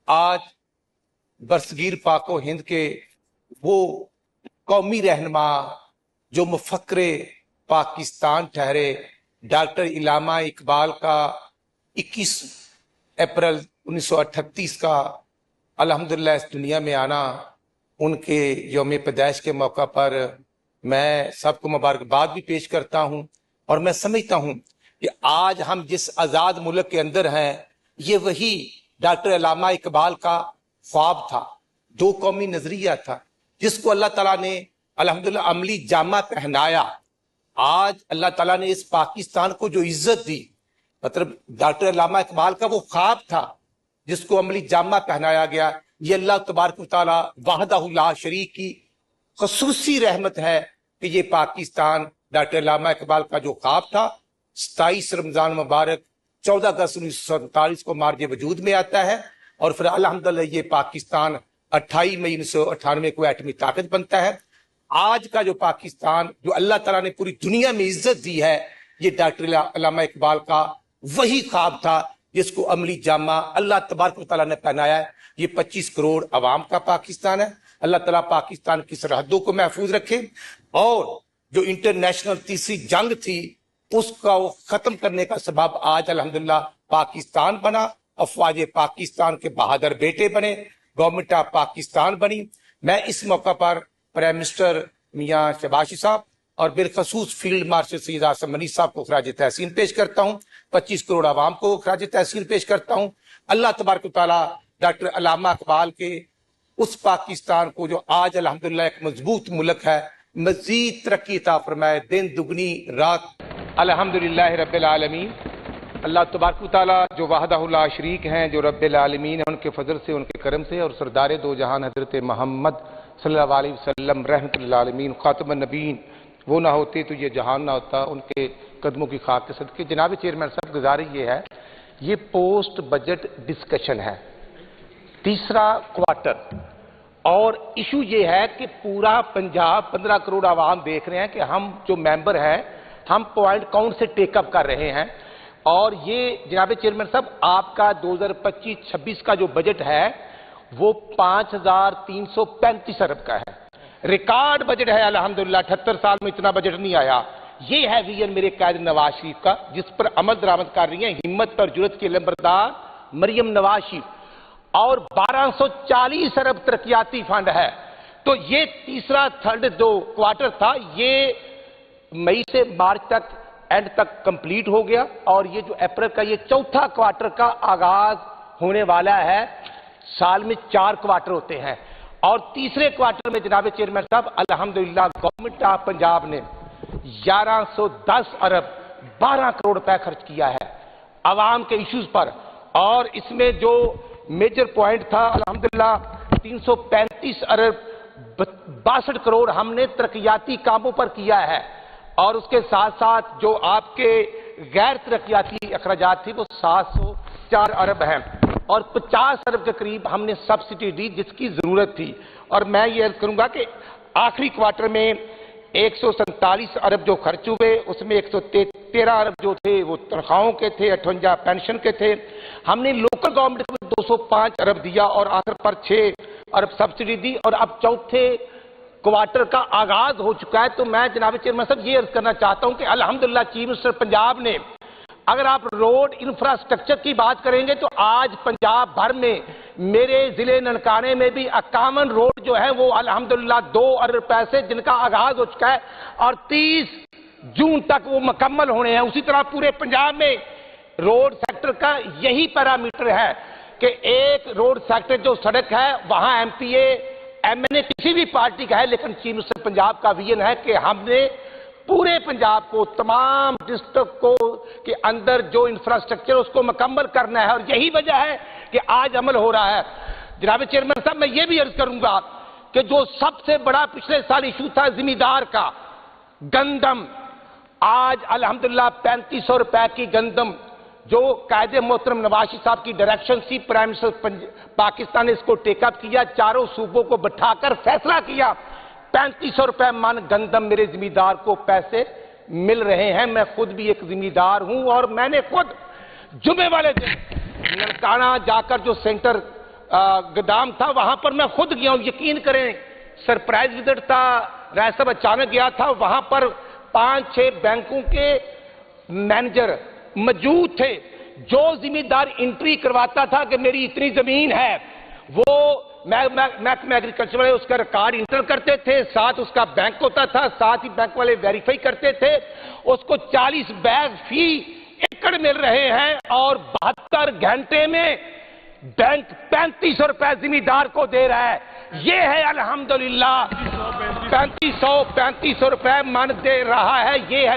आज बरसगीर पाको हिंद के वो कौमी रहनुमा जो मुफक्रे पाकिस्तान ठहरे, डॉक्टर इलामा इकबाल का 21 अप्रैल 1938 का अल्हम्दुलिल्लाह इस दुनिया में आना, उनके यौम पैदाइश के मौका पर मैं सबको मुबारकबाद भी पेश करता हूं। और मैं समझता हूं कि आज हम जिस आज़ाद मुल्क के अंदर हैं, ये वही डॉक्टर इलामा इकबाल का ख्वाब था, दो कौमी नजरिया था, जिसको अल्लाह ताला ने अल्हम्दुलिल्लाह अमली जामा पहनाया। आज अल्लाह ताला ने इस पाकिस्तान को जो इज्जत दी, मतलब डॉक्टर इलामा इकबाल का वो ख्वाब था जिसको अमली जामा पहनाया गया। ये अल्लाह तबारक व तआला वहदहु ला शरीक की खसूसी रहमत है कि ये पाकिस्तान डॉक्टर इलामा इकबाल का जो ख्वाब था 27 रमजान मुबारक 14 अगस्त 1947 को मार्ज वजूद में आता है। और फिर अल्हम्दुलिल्लाह ये पाकिस्तान 28 मई 1998 को एटमी ताकत बनता है। आज का जो पाकिस्तान जो अल्लाह ताला ने पूरी दुनिया में इज्जत दी है, ये डॉक्टर इलामा इकबाल का वही ख्वाब था जिसको अमली जामा अल्लाह तबारक व तआला ने पहनाया है। ये 25 करोड़ अवाम का पाकिस्तान है। अल्लाह ताला पाकिस्तान की सरहदों को महफूज रखे और जो इंटरनेशनल तीसरी जंग थी उसका वो खत्म करने का सबब आज अल्हम्दुलिल्लाह पाकिस्तान बना। अफवाज पाकिस्तान के बहादुर बेटे बने, गवर्नमेंट ऑफ पाकिस्तान बनी। मैं इस मौका पर प्राइम मिनिस्टर मियां शहबाज साहब और बिलखसूस फील्ड मार्शल सैयद आसिम मनी साहब को खराज तहसीन पेश करता हूँ। 25 करोड़ आवाम को खराज तहसीन पेश करता हूँ। अल्लाह तबारक व तआला डॉक्टर इलामा इकबाल के उस पाकिस्तान को जो आज अल्हम्दुलिल्लाह एक मजबूत मुल्क है, मजीद तरक्की अता फरमाए, दिन दुगनी रात अल्हम्दुलिल्लाह रब्बिल आलमीन। अल्लाह तबारक व तआला जो वहदहु ला शरीक हैं, जो रब्बिल आलमीन है, उनके फजल से, उनके करम से और सरदार दो जहान हजरत मोहम्मद सल्लल्लाहु अलैहि वसल्लम रहमतुल लिल आलमीन खातमुन नबीन वो ना होते तो ये जहान ना होता, उनके कदमों की खाक के सदके। जनाब चेयरमैन साहब, गुजारिश ये है, ये पोस्ट बजट डिस्कशन है, तीसरा क्वार्टर, और इशू ये है कि पूरा पंजाब 15 करोड़ आवाम देख रहे हैं कि हम जो मेंबर हैं हम पॉइंट काउंट से टेकअप कर रहे हैं। और ये जनाब चेयरमैन साहब, आपका 2025-26 का जो बजट है वो 5335 अरब का है, रिकॉर्ड बजट है अल्हम्दुलिल्लाह। 78 साल में इतना बजट नहीं आया। ये है विजन मेरे कायद नवाज शरीफ का, जिस पर अमल दरामद कर रही है हिम्मत पर जुरत की लंबरदार मरियम नवाज शरीफ। और 1240 अरब तरक्याती फंड है। तो ये तीसरा थर्ड जो क्वार्टर था, ये मई से मार्च तक एंड तक कंप्लीट हो गया। और ये जो अप्रैल का ये चौथा क्वार्टर का आगाज होने वाला है। साल में 4 क्वार्टर होते हैं और तीसरे क्वार्टर में जनाब चेयरमैन साहब अल्हम्दुलिल्लाह गवर्नमेंट ऑफ पंजाब ने 1110 अरब 12 करोड़ रुपए खर्च किया है आवाम के इश्यूज पर। और इसमें जो मेजर पॉइंट था अल्हम्दुलिल्लाह 335 अरब 62 करोड़ हमने तरक्याती कामों पर किया है। और उसके साथ साथ जो आपके गैर तरक्याती अखराजात थी वो 704 अरब हैं और 50 अरब के करीब हमने सब्सिडी दी जिसकी जरूरत थी। और मैं ये अर्ज करूंगा कि आखिरी क्वार्टर में 147 अरब जो खर्च हुए, उसमें 113 अरब जो थे वो तनख्वाहों के थे, 58 पेंशन के थे। हमने लोकल गवर्नमेंट को 205 अरब दिया और आखिर पर 6 अरब सब्सिडी दी। और अब चौथे क्वार्टर का आगाज हो चुका है। तो मैं जनाब चेयरमैन साहब ये अर्ज करना चाहता हूं कि अल्हम्दुलिल्लाह चीफ मिनिस्टर पंजाब ने, अगर आप रोड इंफ्रास्ट्रक्चर की बात करेंगे तो आज पंजाब भर में, मेरे जिले ननकाने में भी 51 रोड जो है वो अल्हम्दुलिल्लाह 2 अरब रुपए से जिनका आगाज हो चुका है और 30 जून तक वो मुकम्मल होने हैं। उसी तरह पूरे पंजाब में रोड सेक्टर का यही पैरामीटर है कि एक रोड सेक्टर जो सड़क है वहां एमपीए एमएनए किसी भी पार्टी का है, लेकिन चीफ मिनिस्टर पंजाब का विजन है कि हमने पूरे पंजाब को, तमाम डिस्ट्रिक्ट को के अंदर जो इंफ्रास्ट्रक्चर उसको मुकम्मल करना है। और यही वजह है कि आज अमल हो रहा है। जनाब चेयरमैन साहब, मैं ये भी अर्ज करूंगा कि जो सबसे बड़ा पिछले साल इशू था जिमीदार का, गंदम, आज अल्हम्दुलिल्लाह 3500 रुपए की गंदम जो कायदे मोहतरम नवाज शरीफ साहब की डायरेक्शन थी, प्राइम मिनिस्टर पाकिस्तान ने इसको टेकअप किया, चारों सूबों को बैठाकर फैसला किया 3500 रुपए मन गंदम मेरे जिम्मेदार को पैसे मिल रहे हैं। मैं खुद भी एक जिम्मेदार हूं और मैंने खुद जुमे वाले दिन ननकाना जाकर जो सेंटर گودام تھا وہاں پر میں خود گیا ہوں، یقین کریں سرپرائز وزٹ تھا، رائے صاحب اچانک گیا تھا، وہاں پر 5-6 بینکوں کے مینیجر موجود تھے، جو ذمہ دار انٹری کرواتا تھا کہ میری اتنی زمین ہے، وہ محکمہ ایگریکلچر والے اس کا ریکارڈ انٹر کرتے تھے، ساتھ اس کا بینک ہوتا تھا، ساتھ ہی بینک والے ویریفائی کرتے تھے، اس کو 40 بیگ فی ایکڑ مل رہے ہیں، اور 72 گھنٹے میں بینک 3500 روپے ذمہ دار کو دے رہا ہے۔ یہ ہے الحمدللہ 3500 روپے من دے رہا ہے۔ یہ ہے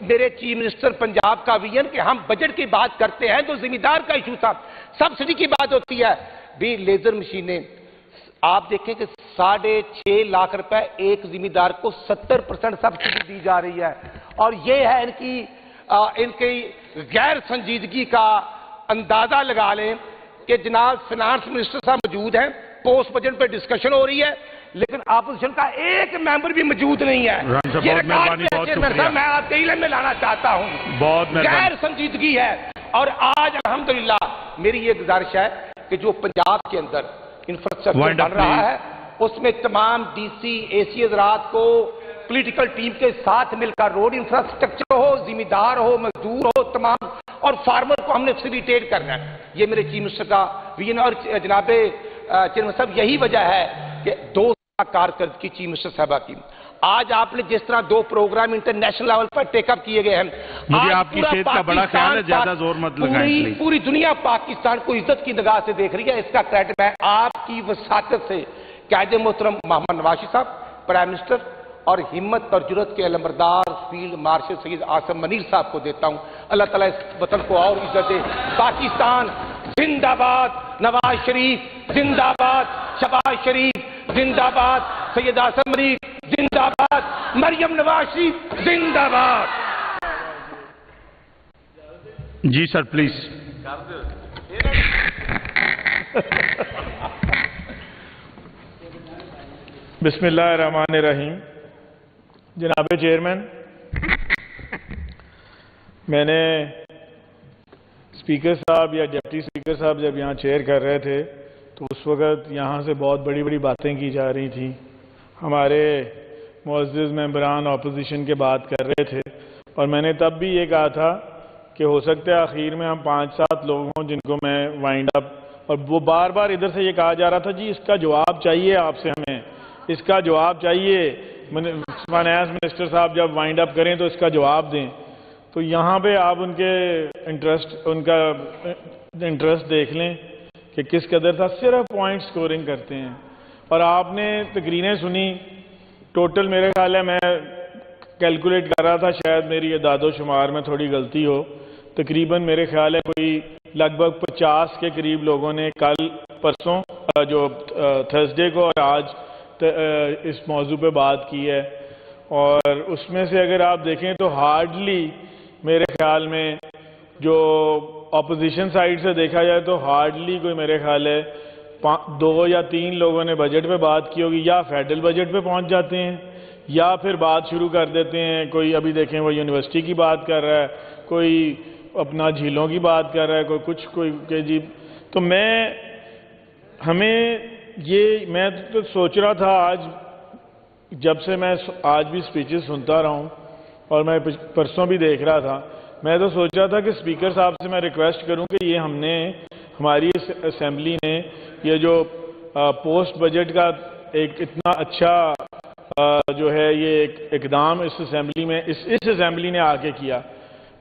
میرے چیف منسٹر پنجاب کا ویژن کہ ہم بجٹ کی بات کرتے ہیں تو ذمہ دار کا ایشو تھا، سبسڈی کی بات ہوتی ہے بھی لیزر مشینیں، آپ دیکھیں کہ 6.5 لاکھ روپے ایک ذمہ دار کو 70% سبسڈی دی جا رہی ہے، اور یہ ہے ان کی غیر سنجیدگی کا اندازہ لگا لیں کہ جناب فنانس منسٹر صاحب موجود ہیں، پوسٹ بجٹ پہ ڈسکشن ہو رہی ہے، لیکن اپوزیشن کا ایک ممبر بھی موجود نہیں ہے۔ یہ ریکارڈ میں آپ کے علم میں لانا چاہتا ہوں، غیر سنجیدگی ہے۔ اور آج الحمدللہ میری یہ گزارش ہے کہ جو پنجاب کے اندر انفراسٹرکچر بن رہا ہے، اس میں تمام ڈی سی اے سی حضرات کو پولیٹیکل ٹیم کے ساتھ مل کر روڈ انفراسٹرکچر ہو، ذمہ دار ہو، مزدور ہو، تمام، اور فارمر کو ہم نے فیسیلیٹیٹ کرنا ہے۔ یہ میرے چیف منسٹر کا ویژن، اور جناب چیئرمین صاحب یہی وجہ ہے کہ 2 سال کارکردگی چیف منسٹر صاحبہ کی۔ آج آپ نے جس طرح 2 پروگرام انٹرنیشنل لیول پر ٹیک اپ کیے گئے ہیں، مجھے آپ کی صحت کا بڑا خیال ہے، زیادہ زور مت لگائیں، پوری دنیا پاکستان کو عزت کی نگاہ سے دیکھ رہی ہے، اس کا کریڈٹ میں آپ کی وساطت سے قائد محترم محمد نواز شریف صاحب پرائم منسٹر اور ہمت اور جرأت کے علمبردار فیلڈ مارشل سید عاصم منیر صاحب کو دیتا ہوں۔ اللہ تعالیٰ اس وطن کو اور عزت دے۔ پاکستان زندہ باد، نواز شریف زندہ باد، شہباز شریف زندہ باد، سید عاصم منیر زندہ باد، مریم نواز شریف زندہ باد۔ جی سر پلیز۔ بسم اللہ الرحمن الرحیم۔ جناب چیئرمین، میں نے اسپیکر صاحب یا ڈپٹی اسپیکر صاحب جب یہاں چیئر کر رہے تھے تو اس وقت یہاں سے بہت بڑی بڑی باتیں کی جا رہی تھیں، ہمارے معزز ممبران اپوزیشن کے بات کر رہے تھے، اور میں نے تب بھی یہ کہا تھا کہ ہو سکتا ہے آخر میں ہم 5-7 لوگ ہوں جن کو میں وائنڈ اپ، اور وہ بار بار ادھر سے یہ کہا جا رہا تھا جی اس کا جواب چاہیے آپ سے، ہمیں اس کا جواب چاہیے، فائنانس منسٹر صاحب جب وائنڈ اپ کریں تو اس کا جواب دیں۔ تو یہاں پہ آپ ان کا انٹرسٹ دیکھ لیں کہ کس قدر تھا، صرف پوائنٹ سکورنگ کرتے ہیں۔ اور آپ نے تقریریں سنی، ٹوٹل میرے خیال ہے، میں کیلکولیٹ کر رہا تھا، شاید میری اعداد و شمار میں تھوڑی غلطی ہو، تقریباً میرے خیال ہے کوئی لگ بھگ 50 کے قریب لوگوں نے کل پرسوں جو تھرسڈے کو اور آج اس موضوع پہ بات کی ہے، اور اس میں سے اگر آپ دیکھیں تو ہارڈلی میرے خیال میں جو اپوزیشن سائیڈ سے دیکھا جائے تو ہارڈلی کوئی میرے خیال ہے 2 یا 3 لوگوں نے بجٹ پہ بات کی ہوگی، یا فیڈرل بجٹ پہ پہنچ جاتے ہیں یا پھر بات شروع کر دیتے ہیں، کوئی ابھی دیکھیں وہ یونیورسٹی کی بات کر رہا ہے، کوئی اپنا جھیلوں کی بات کر رہا ہے، کوئی کہ جی، تو میں تو سوچ رہا تھا آج، جب سے میں آج بھی سپیچز سنتا رہا ہوں اور میں پرسوں بھی دیکھ رہا تھا، میں تو سوچ رہا تھا کہ اسپیکر صاحب سے میں ریکویسٹ کروں کہ یہ ہماری اسمبلی نے یہ جو پوسٹ بجٹ کا ایک اتنا اچھا جو ہے یہ ایک اقدام اس اسمبلی نے آ کے کیا۔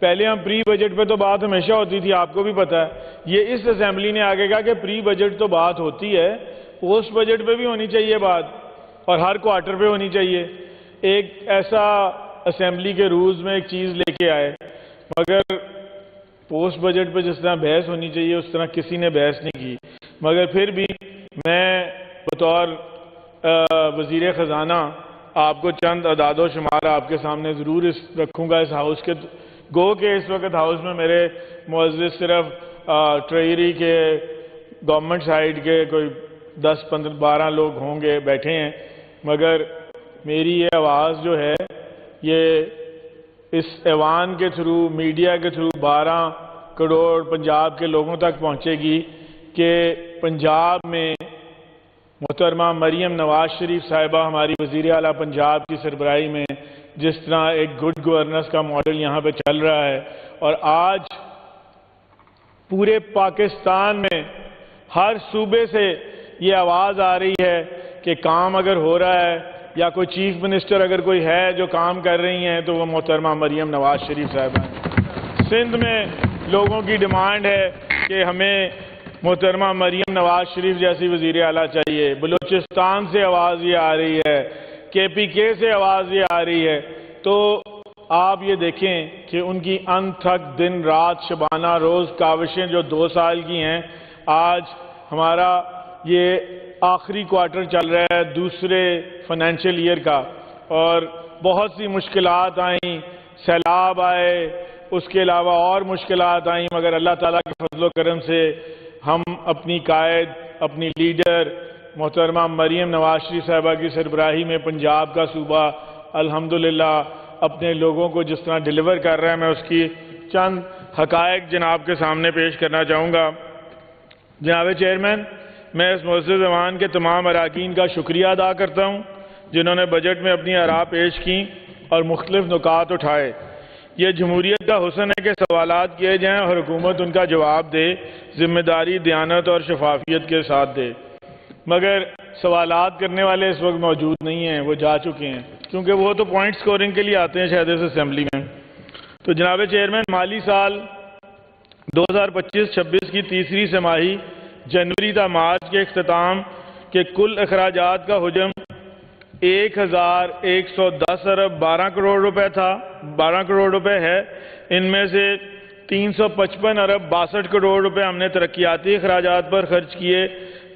پہلے ہم پری بجٹ پہ تو بات ہمیشہ ہوتی تھی، آپ کو بھی پتہ ہے، یہ اس اسمبلی نے آگے کہا کہ پری بجٹ تو بات ہوتی ہے، پوسٹ بجٹ پہ بھی ہونی چاہیے بات، اور ہر کوارٹر پہ ہونی چاہیے۔ ایک ایسا اسمبلی کے رولز میں ایک چیز لے کے آئے، مگر پوسٹ بجٹ پہ جس طرح بحث ہونی چاہیے اس طرح کسی نے بحث نہیں کی۔ مگر پھر بھی میں بطور وزیر خزانہ آپ کو چند اعداد و شمار آپ کے سامنے ضرور رکھوں گا اس ہاؤس کے، گو کہ اس وقت ہاؤس میں میرے معزز صرف ٹریجری کے گورنمنٹ سائیڈ کے کوئی 10-12 لوگ ہوں گے بیٹھے ہیں، مگر میری یہ آواز جو ہے یہ اس ایوان کے تھرو، میڈیا کے تھرو 12 کروڑ پنجاب کے لوگوں تک پہنچے گی کہ पंजाब में मोहतरमा मरियम नवाज शरीफ साहिबा हमारी वज़ीर आला पंजाब की सरबराही में जिस तरह एक गुड गवर्नेंस का मॉडल यहाँ पे चल रहा है, और आज पूरे पाकिस्तान में हर सूबे से ये आवाज़ आ रही है कि काम अगर हो रहा है या कोई चीफ मिनिस्टर अगर कोई है जो काम कर रही हैं तो वो मोहतरमा मरियम नवाज शरीफ साहिबा हैं। सिंध में लोगों की डिमांड है कि हमें मोहतरमा मरियम नवाज शरीफ जैसी वज़ीर आला चाहिए। बलूचिस्तान से आवाज़ ये आ रही है, KPK से आवाज़ ये आ रही है। तो आप ये देखें कि उनकी अनथक दिन रात शबाना रोज़ काविशें जो 2 साल की हैं, आज हमारा ये आखिरी क्वार्टर चल रहा है दूसरे फाइनेंशियल ईयर का, और बहुत सी मुश्किलात आई, सैलाब आए, उसके अलावा और मुश्किलात आई, मगर अल्लाह ताला के फजल व करम से हम अपनी कायद, अपनी लीडर मोहतरमा मरियम नवाज शरीफ साहिबा की सरबराही में पंजाब का सूबा अल्हम्दुलिल्लाह अपने लोगों को जिस तरह डिलीवर कर रहा है, मैं उसकी चंद हकायक जनाब के सामने पेश करना चाहूँगा। जनाब चेयरमैन, मैं इस मुअज़्ज़ज़ ऐवान के तमाम अरकान का शुक्रिया अदा करता हूँ जिन्होंने बजट में अपनी आराह पेश की और मुख्तलिफ नुकात उठाए। ये जमहूरियत का हुस्न है कि सवालात किए जाएँ और हुकूमत उनका जवाब दे, जिम्मेदारी, दयानत और शफाफियत के साथ दे। मगर सवालात करने वाले इस वक्त मौजूद नहीं हैं, वो जा चुके हैं, क्योंकि वो तो पॉइंट स्कोरिंग के लिए आते हैं शायद इस असेंबली में। तो जनाब चेयरमैन, माली साल 2025-26 की तीसरी तिमाही जनवरी था मार्च के अख्ताम के कुल अखराजात का हुजम 1110 अरब 12 करोड़ रुपए था, 12 करोड़ रुपए है। इनमें से 355 अरब 62 करोड़ रुपए हमने तरक्याती अखराजात पर खर्च किए,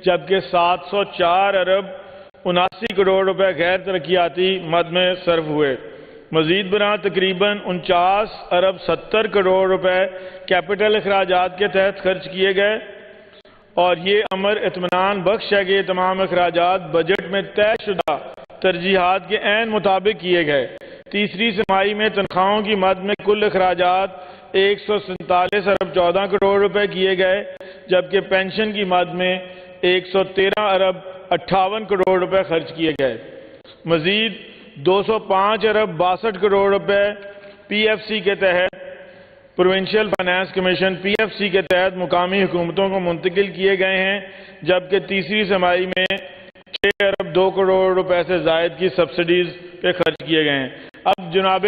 जबकि 704 अरब 79 करोड़ रुपए गैर तरक्याती मद में सर्व हुए। मजीद बरां तकरीबन 49 अरब 70 करोड़ रुपए कैपिटल अखराजात के तहत खर्च किए गए, और ये अमर इत्मीनान बख्श है कि ये तमाम अखराजात बजट में तयशुदा तरजीहात के ऐन मुताबिक किए गए। तीसरी तिमाही में तनख्वाहों की मद में कुल अखराजात 147 अरब 14 करोड़ रुपए किए गए, जबकि पेंशन की मद में 113 अरब 58 करोड़ रुपए खर्च किए गए। मजीद 205 अरब 62 करोड़ रुपए PFC के तहत, प्रोविंशियल फाइनेंस कमीशन PFC के तहत मुकामी हुकूमतों को मुंतकिल किए गए हैं, जबकि तीसरी तिमाही में 6 अरब 2 करोड़ रुपए से जायद की सब्सिडीज पे खर्च किए गए हैं। अब जनाब